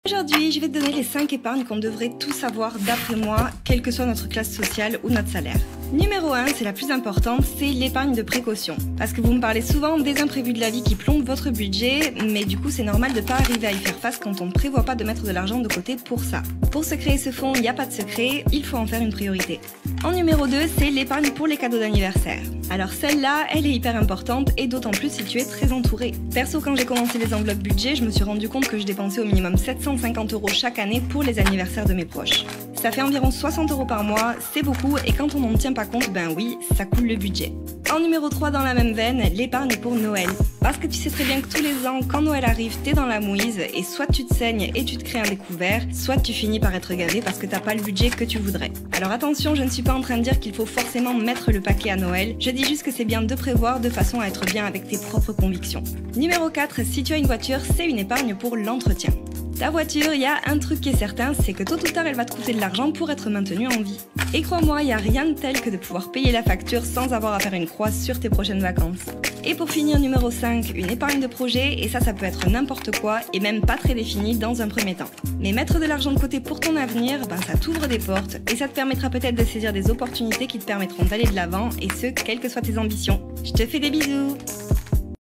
Aujourd'hui, je vais te donner les 5 épargnes qu'on devrait tous avoir d'après moi, quelle que soit notre classe sociale ou notre salaire. Numéro 1, c'est la plus importante, c'est l'épargne de précaution. Parce que vous me parlez souvent des imprévus de la vie qui plombent votre budget, mais du coup c'est normal de ne pas arriver à y faire face quand on ne prévoit pas de mettre de l'argent de côté pour ça. Pour se créer ce fonds, il n'y a pas de secret, il faut en faire une priorité. En numéro 2, c'est l'épargne pour les cadeaux d'anniversaire. Alors celle-là, elle est hyper importante et d'autant plus si tu es très entouré. Perso, quand j'ai commencé les enveloppes budget, je me suis rendu compte que je dépensais au minimum 750 € chaque année pour les anniversaires de mes proches. Ça fait environ 60 € par mois, c'est beaucoup et quand on n'en tient pas compte, ben oui, ça coule le budget. En numéro 3 dans la même veine, l'épargne pour Noël. Parce que tu sais très bien que tous les ans, quand Noël arrive, t'es dans la mouise et soit tu te saignes et tu te crées un découvert, soit tu finis par être gavé parce que t'as pas le budget que tu voudrais. Alors attention, je ne suis pas en train de dire qu'il faut forcément mettre le paquet à Noël, je dis juste que c'est bien de prévoir de façon à être bien avec tes propres convictions. Numéro 4, si tu as une voiture, c'est une épargne pour l'entretien. Ta voiture, il y a un truc qui est certain, c'est que tôt ou tard elle va te coûter de l'argent pour être maintenue en vie. Et crois-moi, il n'y a rien de tel que de pouvoir payer la facture sans avoir à faire une croix sur tes prochaines vacances. Et pour finir, numéro 5, une épargne de projet, et ça peut être n'importe quoi et même pas très défini dans un premier temps. Mais mettre de l'argent de côté pour ton avenir, ça t'ouvre des portes et ça te permettra peut-être de saisir des opportunités qui te permettront d'aller de l'avant et ce, quelles que soient tes ambitions. Je te fais des bisous!